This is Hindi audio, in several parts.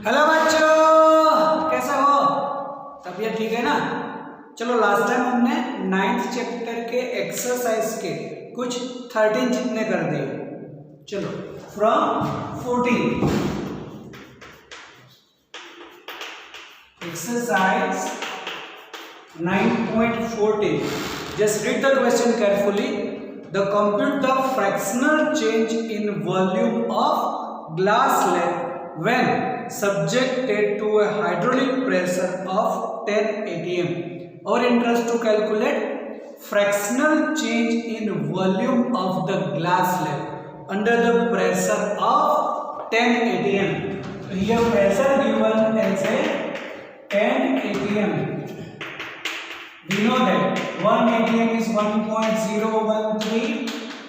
हेलो बच्चों, कैसे हो? तबीयत ठीक है ना? चलो, लास्ट टाइम हमने 9th चैप्टर के एक्सरसाइज के कुछ 13 जितने कर दिए। चलो, from 14 exercise 9.14. Just read the question carefully. The compute the fractional change in volume of glass slab when subjected to a hydraulic pressure of 10 atm. Our interest to calculate fractional change in volume of the glass slab under the pressure of 10 atm. So here pressure given as a 10 atm. We know that 1 atm is 1.013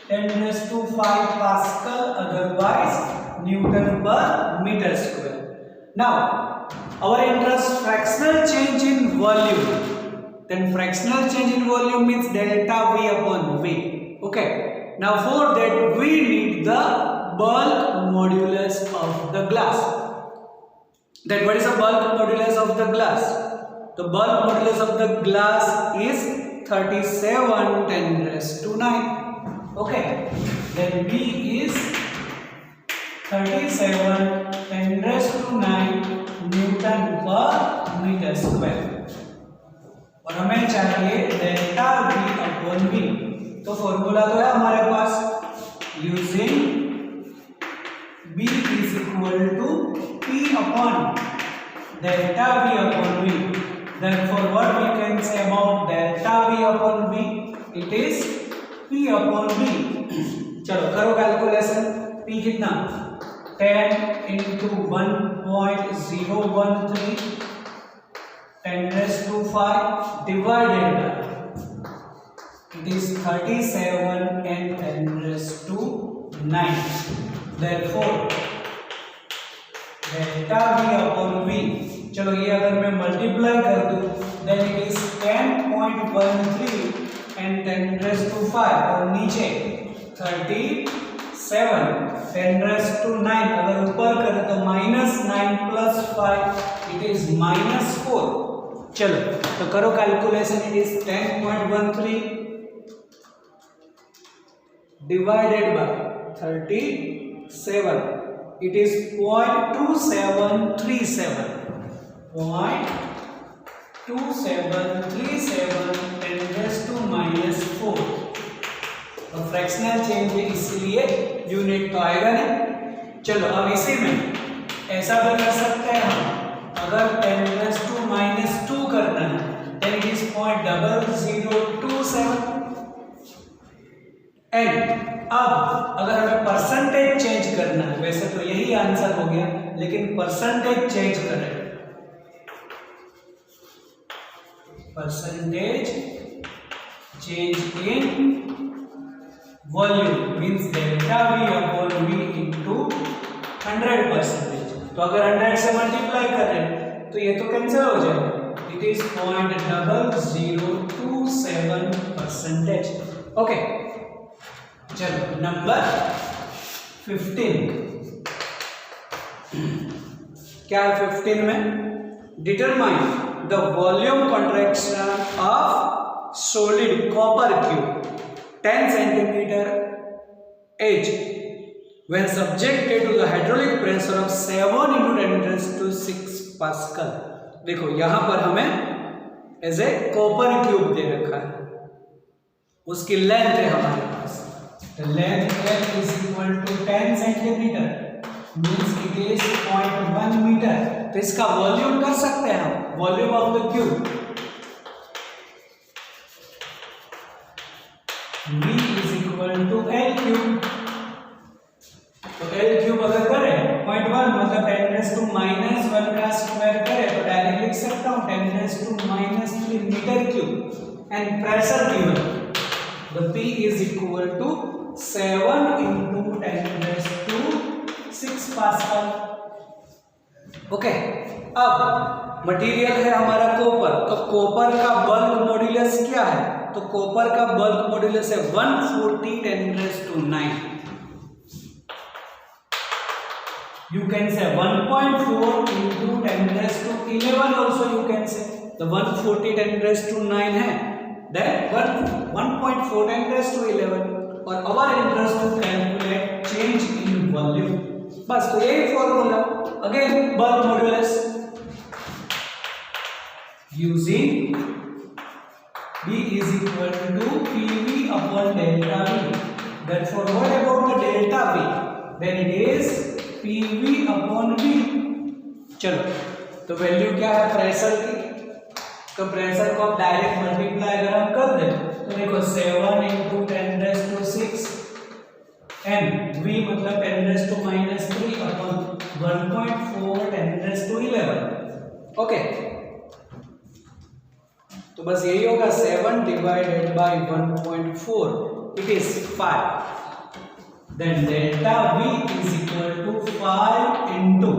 10 raised to 5 Pascal, otherwise Newton per meter square. Now, our interest fractional change in volume. Then fractional change in volume means delta V upon V. Okay. Now for that we need the bulk modulus of the glass. Then what is the bulk modulus of the glass? The bulk modulus of the glass is 37 10 raised to 9. Okay. Then B is 37 10 raised to 9 newton पर मीटर स्क्वायर और हमें चाहिए डेल्टा V अपॉन V। तो फॉर्मूला तो है हमारे पास, using B is equal to P upon delta V upon V। Therefore, what we can say about delta V upon V? It is P upon V. चलो करो कैलकुलेशन। P कितना? 10 into 1.013 10 raised to 5 divided by it is 37 and 10 raised to 9. Therefore, delta V upon V, चलो ये अगर मैं मल्टीप्लाई कर दूं then it is 10.13 and 10 raised to 5 और नीचे 37 10 raised to 9 अगर ऊपर करें तो -9 plus 5 it is -4। चलो तो करो calculation. It is 10.13 divided by 37 it is 0.2737 10 raised to -4 और फ्रैक्शनल चेंज है इसलिए यूनिट तो आएगा ना। चलो अब इसी में ऐसा भी कर सकते हैं हम, अगर 10 raised to -2 करना है then it is 0.0027 एंड अब अगर हमें परसेंटेज चेंज करना है, वैसे तो यही आंसर हो गया लेकिन परसेंटेज चेंज करें, percentage change in volume means delta V upon V into 100%। तो अगर 100 से मल्टीप्लाई करें तो ये तो कैंसिल हो जाएगा। It is 0.0027%। ओके, चलो नंबर 15 क्या है 15 में? Determine the volume contraction of solid copper cube 10 centimeter H when subjected to the hydraulic pressure of 7 into 10 raised to 6 Pascal। देखो यहां पर हमें एज ए कॉपर क्यूब दे रखा है, उसकी लेंथ है हमारे पास, length L is equal to 10 centimeter means it is 0.1 मीटर। तो इसका वॉल्यूम कर सकते हैं हम, volume of the cube V is equal to L cube. तो L क्यूब अगर करें 0.1 मतलब 10 raised to -1 का स्क्वायर करें तो डायरेक्ट लिख सकता हूं 10 raised to -3 metre cube and pressure given the P is equal to 7 into 10 raised to 6 Pascal। Okay, अब मटेरियल है हमारा कॉपर, तो कॉपर का बल्क मॉड्यूलस क्या है? तो कॉपर का बल्क मॉड्यूलस है 140 10 raised to 9। you can say 1.4 into 10 raised to 11 also you can say. The 140 10 raised to 9 है, then 1.4 10 raised to 11 और our interest to calculate change in volume. बस तो यही formula. Again bulk modulus using B is equal to PV upon delta V. Therefore, what about the delta V? Then it is PV upon V. चलो, तो वैल्यू क्या है प्रेशर की? तो प्रेशर को आप डायरेक्ट मल्टीप्लाई अगर हम कर दें तो देखो 7 into 10 raised to 6 and V मतलब 10 raised to minus 3 upon 1.4 10 raised to 11. Okay, तो बस यही होगा 7 divided by 1.4 it is 5. Then delta V is equal to 5 into,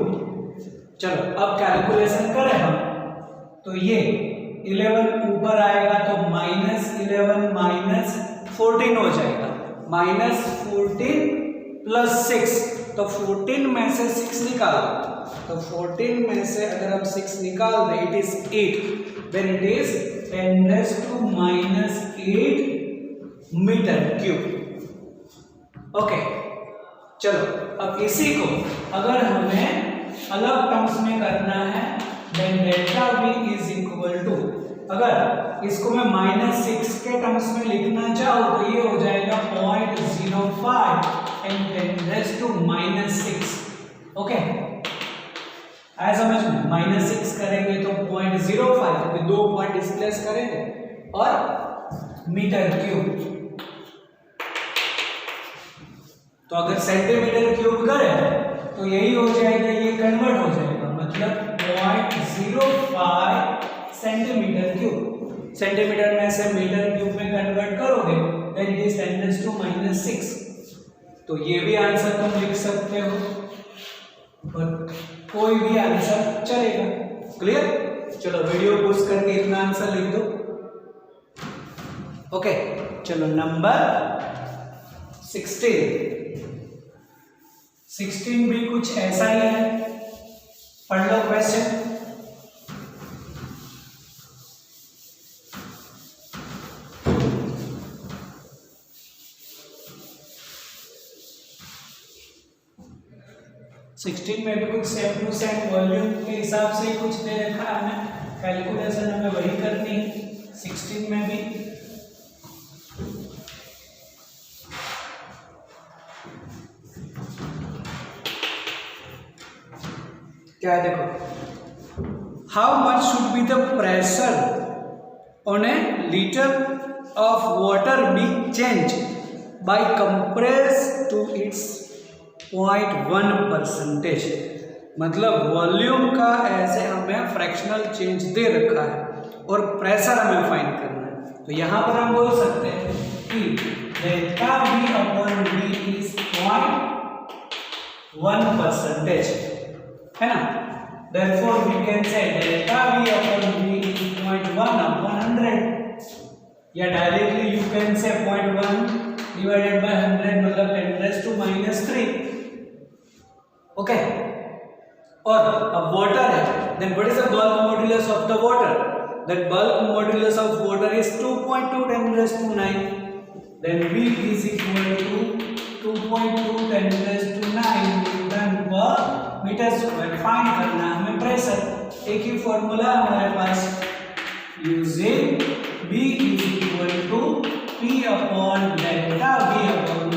चलो अब कैलकुलेशन करें हम तो ये 11 ऊपर आएगा तो -11 माइनस 14 हो जाएगा, -14 प्लस 6 तो 14 में से 6 निकालो तो 14 में से अगर हम 6 निकाल दें it is 8, then it is 10 raised to minus 8 metre cube. Okay, चलो अब इसी को अगर हमें अलग टर्म्स में करना है then delta V is equal to, अगर इसको मैं -6 के टर्म्स में लिखना चाहूँ तो ये हो जाएगा 0.05 and 10 raised to minus 6. Okay, आया समझ में? -6 करेंगे तो 0.05 क्योंकि 2 पॉइंट डिस्प्लेस करेंगे और मीटर क्यूब. तो अगर सेंटीमीटर क्यूब करें तो यही हो जाएगा, ये कन्वर्ट हो जाएगा मतलब 0.05 सेंटीमीटर क्यूब. सेंटीमीटर में से मीटर क्यूब में कन्वर्ट करोगे then it is 10 raised to minus 6. तो ये भी आंसर तुम लिख सकते हो और कोई भी आंसर चलेगा. क्लियर? चलो वीडियो पॉज करके इतना आंसर लिख दो. ओके, चलो नंबर 16 भी कुछ ऐसा ही है. पढ़ लो क्वेश्चन. में भी कुछ सेम टू सेम वॉल्यूम के हिसाब से ही कुछ दे रखा है हमें, कैलकुलेशन हमें वही करनी है 16 में भी. क्या देखो, how much should be the pressure on a litre of water be change by compress to its 0.1%. मतलब वॉल्यूम का ऐसे हमें फ्रैक्शनल चेंज दे रखा है और प्रेशर हमें फाइंड करना है. तो यहाँ पर हम बोल सकते हैं कि delta V upon V is 0.1%, है ना. Therefore we can say delta V upon V is 0.1 upon 100, या directly you can say 0.1 divided by 100 मतलब 10 raised to minus 3. ओके, और अब वाटर है, then what is the bulk modulus of the water? That bulk modulus of water is 2.2 10 raised to 9. Then V is equal to 2.2 10 raised to 9 newton पर मीटर स्क्वायर. फाइंड करना है हमें प्रेशर. एक ही फॉर्मूला हमारे पास, using B is equal to P upon delta V upon V.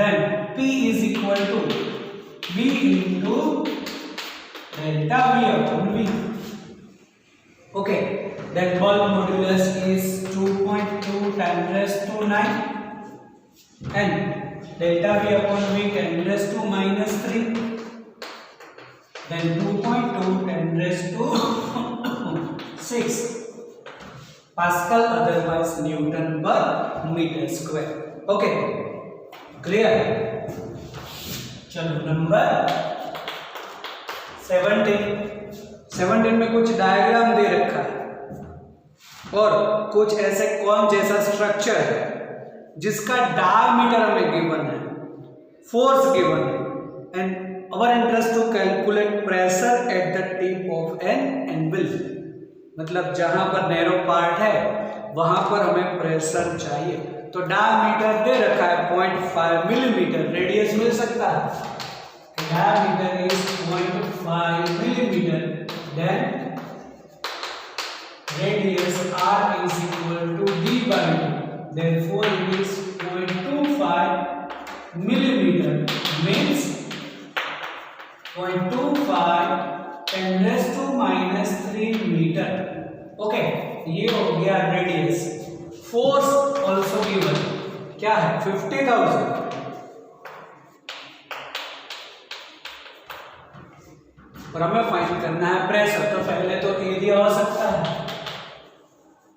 Then P is equal to V into delta V upon V. Okay, that bulk modulus is 2.2 10 raised to 9 and delta V upon V 10 raised to minus 3. Then 2.2 10 raised to 6 Pascal, otherwise Newton per meter square. Okay, clear? चलो नंबर 17 में कुछ डायग्राम दे रखा है और कुछ ऐसे कौन जैसा स्ट्रक्चर है जिसका डायमीटर हमें गिवन है, फोर्स गिवन है. and our interest to calculate pressure at the tip of an anvil. मतलब जहां पर नैरो पार्ट है वहां पर हमें प्रेशर चाहिए। तो डायमीटर दे रखा है 0.5 मिलीमीटर, रेडियस मिल सकता है, diameter is 0.5 millimetre, then radius r is equal to d by d, therefore it is 0.25 millimeter, means 0.25 10 raised to minus 3 meter. Okay, ये हो गया रेडियस। फोर्स ऑल्सो गिवन, क्या है 50,000, और हमें फाइंड करना है प्रेशर। तो पहले तो एरिया हो सकता है,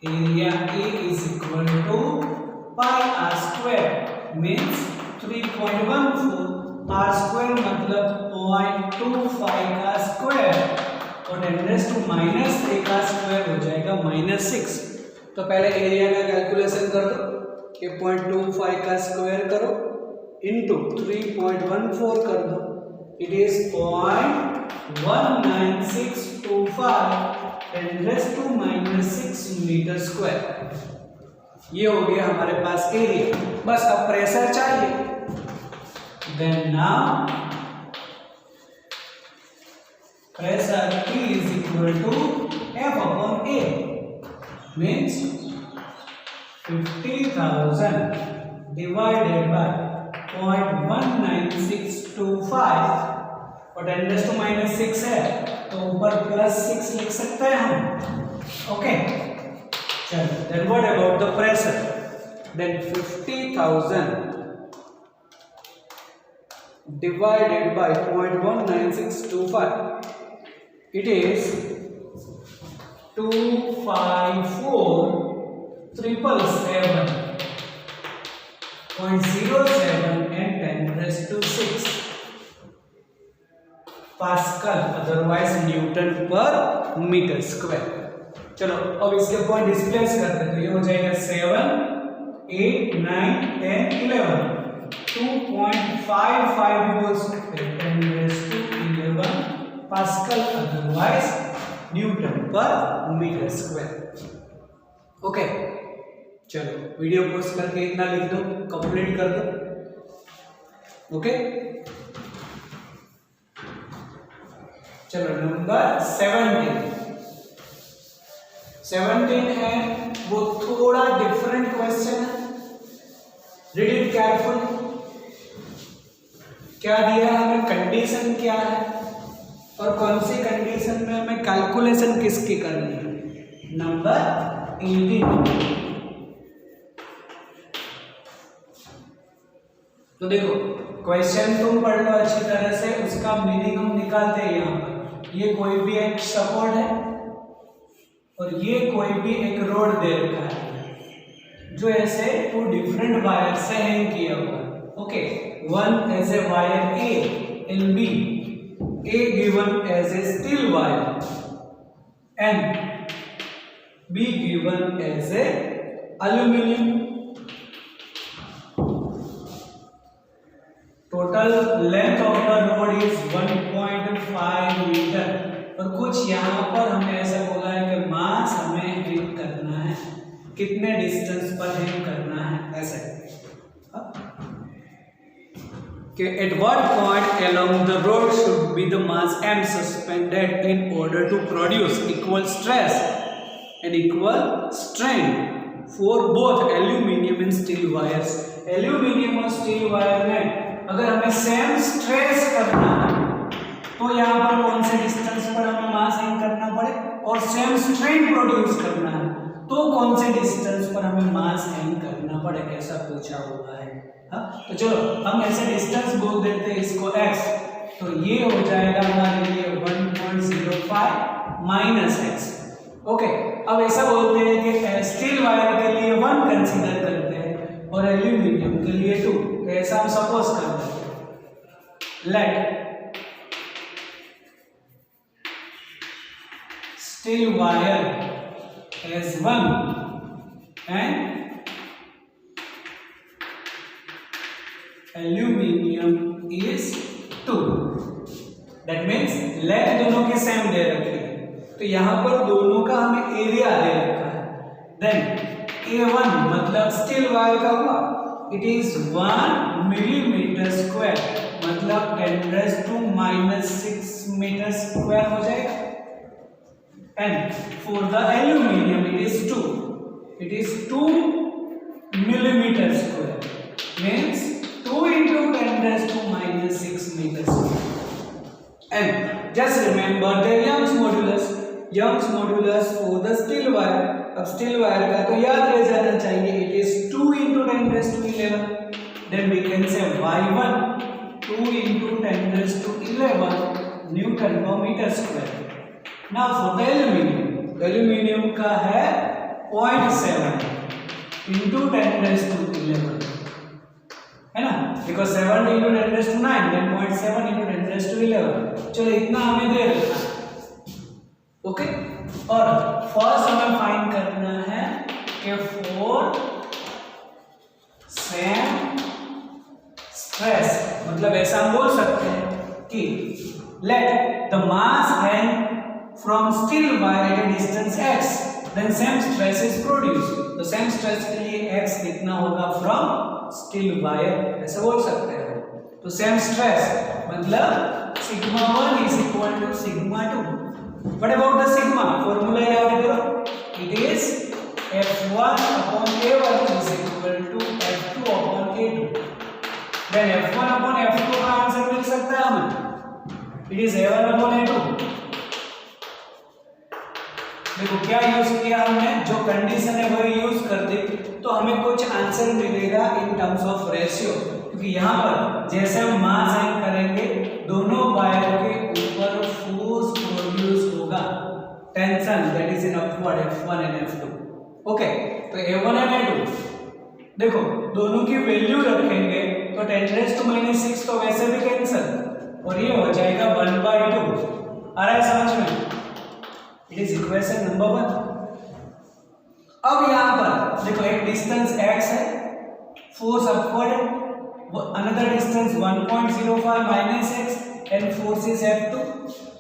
area A is equal to pi r square, means 3.14, r square मतलब 0.25 का स्क्वायर, और 10 raised to minus 3 का स्क्वायर हो जाएगा -6। तो पहले एरिया का कैलकुलेशन कर दो कि 0.25 का स्क्वायर करो इनटू 3.14 कर दो, it is 0.19625 10 raised to minus 6 metre square. ये हो गया हमारे पास एरिया, बस अब प्रेशर चाहिए। Then now pressure P is equal to F upon A, means 50,000 divided by 0.19625, और 10 raised to minus 6 है तो ऊपर +6 लिख सकते हैं हम। ओके, चलो, then what about the pressure? Then 50,000 divided by 0.19625, it is 254,777.07 and 10 raised to 6 pascal, otherwise Newton पर मीटर स्क्वायर। चलो अब इसके पॉइंट डिस्प्लेस करते हैं, तो ये हो जाएगा 7, 8, 9, 10, 11, 2.55 भी बोल सकते हैं, 10 raised to 11 pascal, otherwise Newton पर मीटर स्क्वायर। ओके, चलो वीडियो पॉज करके इतना लिख दो, कंप्लीट कर दो। ओके, चलो नंबर 17 है, वो थोड़ा डिफरेंट क्वेश्चन है, रीड इट केयरफुली। क्या दिया है हमें, कंडीशन क्या है और कौन सी कंडीशन में हमें कैलकुलेशन किसकी करनी है। नंबर 18, तो देखो क्वेश्चन तुम पढ़ लो अच्छी तरह से, उसका मीनिंग हम निकालते हैं। यहाँ पर ये कोई भी एक सपोर्ट है और ये कोई भी एक रोड दे रखा है जो ऐसे 2 डिफरेंट वायर से हैंग किया हुआ है। Okay, one as a wire A and B, A given as a steel wire and B given as a aluminium. Total length of the rod is 1.5 meter, और कुछ यहाँ पर हमने ऐसा बोला है कि मास हमें हैंग करना है, कितने डिस्टेंस पर हैंग करना है, ऐसे कि at what point along the road should be the mass m suspended in order to produce equal stress and equal strain for both aluminium and steel wires। Aluminium और स्टील वायर में अगर हमें सेम स्ट्रेस करना है तो यहाँ पर कौन से डिस्टेंस पर हमें मास हैंग करना पड़े, और सेम स्ट्रेन प्रोड्यूस करना है तो कौन से डिस्टेंस पर हमें मास हैंग करना पड़े, ऐसा पूछा हुआ है। तो चलो हम ऐसे डिस्टेंस बोल देते हैं इसको x, तो ये हो जाएगा हमारे लिए 1.05 माइनस x। ओके, अब ऐसा बोलते हैं कि स्टील वायर के लिए 1 कंसीडर करते हैं और एल्यूमिनियम के लिए 2, तो ऐसा हम सपोज कर देते हैं। Let steel wire as 1 and aluminium is 2। That means length दोनों की सेम दे रखी है, तो यहाँ पर दोनों का हमें एरिया दे रखा है। देन A1 मतलब स्टील वायर का हुआ, इट इज 1 मिलीमीटर स्क्वायर, मतलब 10⁻⁻6 मीटर स्क्वायर हो जाएगा। And for the aluminium it is 2 millimetre square, means 2 into 10⁻⁻6 metre square. And just remember the Young's modulus for the steel wire. अब स्टील वायर का तो याद रह जाना चाहिए, it is 2 into 10⁻11। Then we can say Y1 2 into 10⁻11 newton पर metre square. Now for the aluminium का है 0.7 into 10⁻11, है ना, बिकॉज 7 into 10⁻9, then 0.7 into 10⁻11। चलो इतना हमें दे रखा है, ओके। और फर्स्ट हमें फाइंड करना है कि फॉर सेम स्ट्रेस, मतलब ऐसा हम बोल सकते हैं कि let the mass hang from steel wire at a distance x, then same stress is produced. तो सेम स्ट्रेस के लिए x कितना होगा फ्रॉम स्टील वायर, ऐसा बोल सकते हैं। तो सेम स्ट्रेस मतलब σ1 is equal to σ2। What about the sigma? Formula याद करो, it is F1 upon A1 is equal to F2 upon A2। then F1 upon F2 का आंसर मिल सकता है हमें, it is A1 upon A2। देखो क्या यूज किया हमने, जो कंडीशन है वही यूज कर दी, तो हमें कुछ आंसर मिलेगा इन टर्म्स ऑफ रेशियो, क्योंकि यहाँ पर जैसे हम मास साइन करेंगे दोनों वायर के ऊपर फोर्स प्रोड्यूस होगा, tension that is in upward F1 and F2। Okay, तो A1 एंड A2 देखो दोनों की वैल्यू रखेंगे तो 10⁻⁻6 तो वैसे भी कैंसिल, और ये हो जाएगा 1/2। आ रहा है समझ में? It is equation number 1। अब यहाँ पर देखो एक डिस्टेंस x है, फोर्स अपवर्ड है, another distance 1.05 -x and force is F2,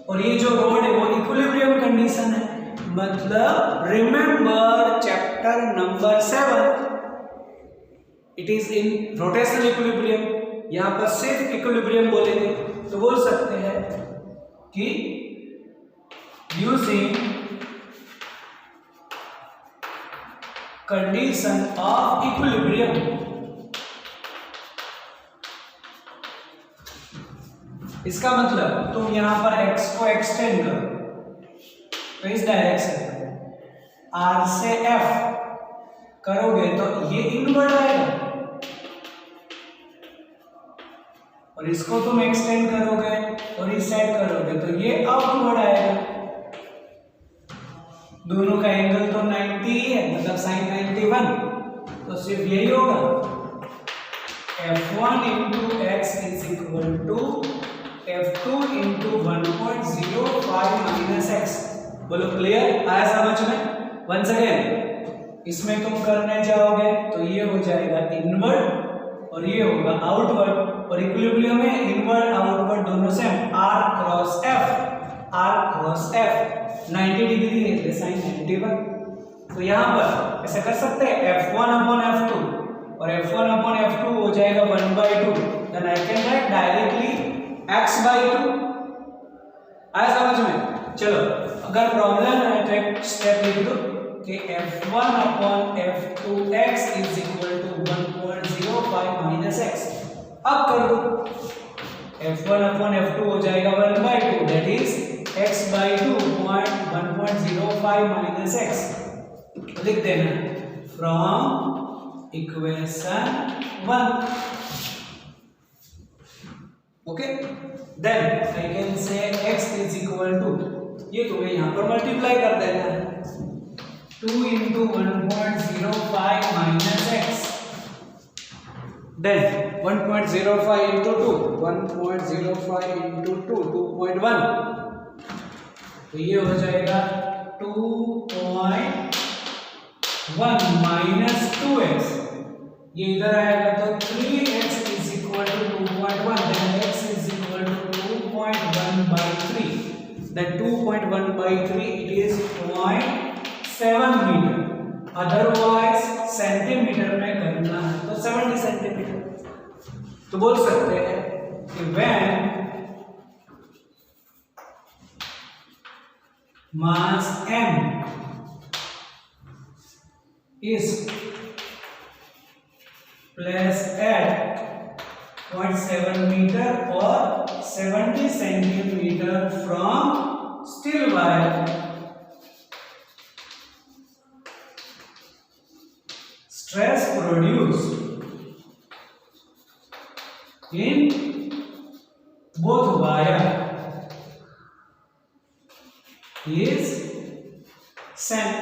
और ये जो रोड है वो इक्विलिब्रियम कंडीशन है, मतलब remember chapter number 7, it is in rotational equilibrium. यहाँ पर सिर्फ इक्विलिब्रियम बोलेंगे तो बोल सकते हैं कि यूजिंग कंडीशन ऑफ इक्विलिब्रियम, इसका मतलब तुम यहां पर x को एक्सटेंड करो तो इस डायरेक्शन में R से F करोगे तो ये इनवर्ड आएगा, और इसको तुम एक्सटेंड करोगे और इस साइड करोगे तो ये आउटवर्ड आएगा। दोनों का एंगल तो 90 ही है, मतलब sin 91, तो सिर्फ यही होगा F1 into x is equal to F2 into 1.05 - x। बोलो क्लियर? आया समझ में? वंस अगेन इसमें तुम करने जाओगे तो ये हो जाएगा इनवर्ड और ये होगा आउटवर्ड, और इक्विलिब्रियम में इनवर्ड आउटवर्ड दोनों same, R cross F 90 degree है इसलिए sin 91। तो यहाँ पर ऐसा कर सकते हैं F1 upon F2, और F1 upon F2 हो जाएगा 1/2, then I can write directly x/2। आया समझ में? चलो अगर प्रॉब्लम है तो एक स्टेप लिख दो कि F1 upon F2x is equal to 1.05 - x। अब कर दो F1 upon F2 हो जाएगा 1/2, दैट इज x/2 1.05 - x। लिख देना from equation 1। Okay, then I can say x is equal to, ये तुम्हें यहाँ पर मल्टीप्लाई कर देना है, 2 into 1.05 - x, then 1.05 into 2, 1.05 into 2, 2.1, तो ये हो जाएगा 2.1 minus 2x, ये इधर आएगा तो 3x is equal to 2.1, then x is equal to by 3. Then 2.1 by 3 it is 0.7 meter. Otherwise centimetre में करना है तो 70 सेंटीमीटर. तो बोल सकते हैं कि when mass m is placed at 0.7 meter or 70 centimeter from steel wire, stress produced in both wire is same.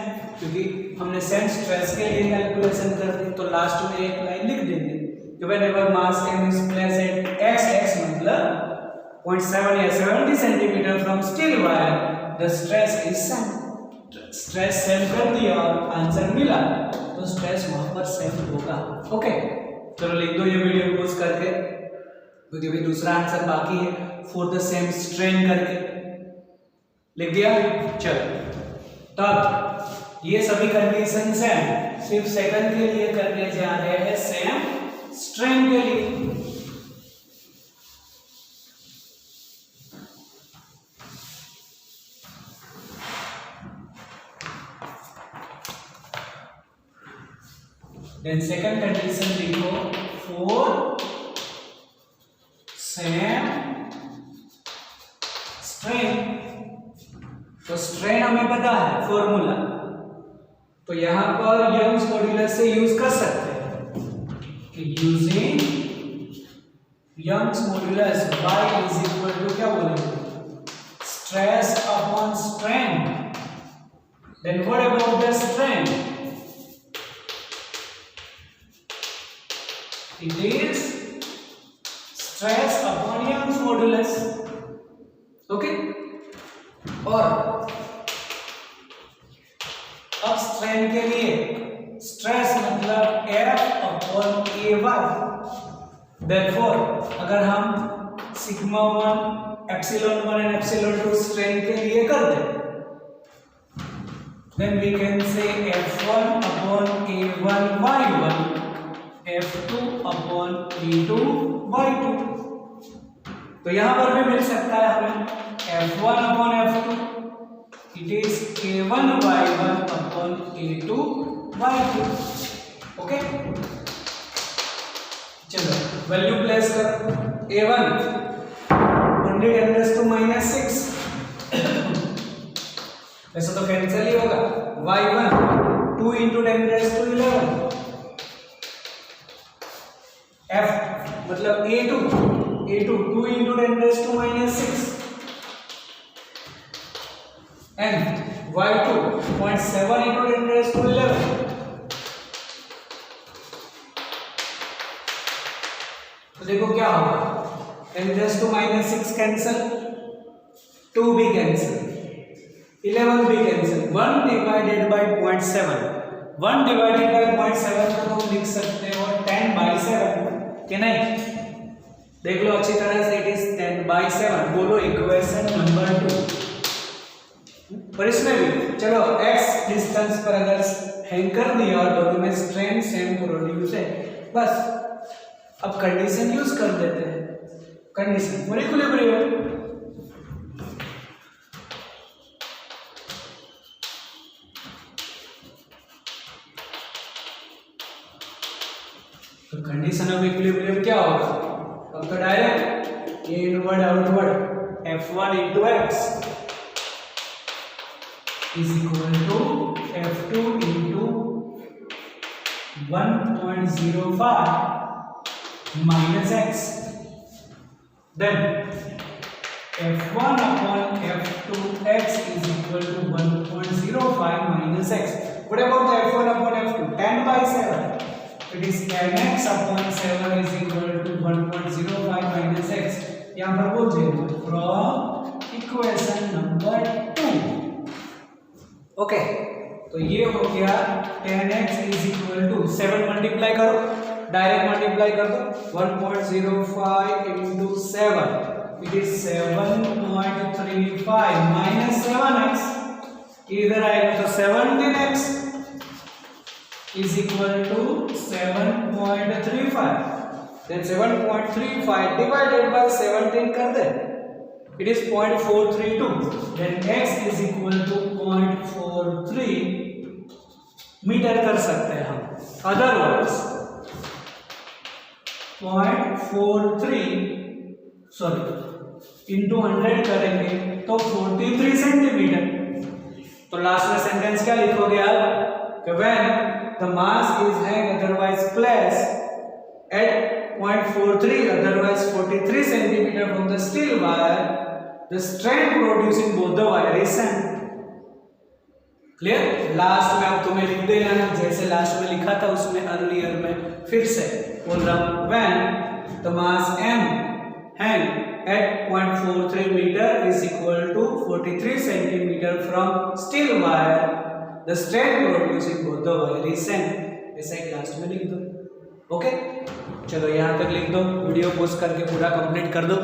क्योंकि हमने सेम स्ट्रेस के लिए कैलकुलेशन कर दी तो लास्ट में एक लाइन लिख देंगे कि whenever mass m is placed at x मतलब 0.7 या 70 centimetre from steel wire the stress is same. Stress same कर दिया और आंसर मिला तो स्ट्रेस वहां पर सेम होगा. ओके चलो लिख दो ये वीडियो पोस्ट करके क्योंकि अभी दूसरा आंसर बाकी है फॉर द सेम स्ट्रेन करके लिख दिया. चलो तब ये सभी कंडीशंस हैं सिर्फ सेकंड के लिए करने जा रहे हैं सेम स्ट्रेन के लिए. देन सेकंड कंडीशन लिखो फॉर सेम स्ट्रेन. तो स्ट्रेन हमें पता है फॉर्मूला तो यहां पर यंग्स मॉड्यूलस से यूज कर सकते हैं कि using Young's modulus y is equal to क्या बोलेंगे stress upon strain. Then what about the strain it is stress upon Young's modulus. Okay और अब स्ट्रेन के लिए स्ट्रेस मतलब F अपॉन A1. देयरफॉर अगर हम sigma 1 epsilon 1 and epsilon 2 strain के लिए कर दें देन वी कैन से F1 upon A1 Y1 F2 upon A2 Y2. तो यहां पर भी मिल सकता है हमें F1 upon F2 it is A1 Y1 upon A2 Y2. Okay चलो वैल्यू प्लेस कर A1 only 10⁻⁻⁶. ऐसा तो कैंसिल ही होगा. Y1 2 into 10⁻11. F मतलब A2 2 into 10⁻⁻⁶. and y2 0.7 into 10⁻11. तो देखो क्या होगा 10⁻⁻⁶ कैंसिल 2 भी कैंसिल 11 भी cancel 1 divided by 0.7 1 divided by 0.7 को तुम लिख सकते हो 10/7 कि नहीं. देख लो अच्छी तरह से इट इज 10/7. बोलो इक्वेशन नंबर 2. पर इसमें भी चलो x डिस्टेंस पर अगर हैंग कर दिया और दोनों में स्ट्रेन सेम प्रोड्यूस है बस. अब कंडीशन यूज कर देते हैं. कंडीशन फॉर इक्विलिब्रियम तो कंडीशन ऑफ इक्विलिब्रियम क्या होगा. अब तो डायरेक्ट ये inward outward F1 into x is equal to F2 into 1.05 minus x. Then F1 upon F2x is equal to 1.05 minus x. What about the F1 upon F2? 10/7. It is 10x upon 7 is equal to 1.05 minus x. यहाँ पर बोल देंगे from equation number 2. ओके तो ये हो गया 10x is equal to 7 multiply करो डायरेक्ट मल्टीप्लाई कर दो 1.05 into 7 it is 7.35 minus 7x, इधर आएगा तो 17x is equal to 7.35, then 7.35 divided by 17 कर दे, it is 0.432, then x is equal to 0.43 metre कर सकते हैं हम, अदरवाइज 0.43 सॉरी इंटू 100 करेंगे तो 43 सेंटीमीटर। तो लास्ट में सेंटेंस क्या लिखोगे आप कि when the mass is hang otherwise placed at 0.43 otherwise 43 centimeter from the steel wire, the strain produced in both the wire is same. Clear? Last में अब तुम्हें लिख देना है जैसे लास्ट में लिखा था उसमें अर्लियर में, फिर से बोल रहा हूं when the mass m hang at 0.43 meter is equal to 43 centimeter from steel wire, the strain produced in both the wire is same. ऐसा ही लास्ट में लिख दो। ओके चलो यहाँ तक लिख दो, वीडियो पोस्ट करके पूरा कंप्लीट कर दो।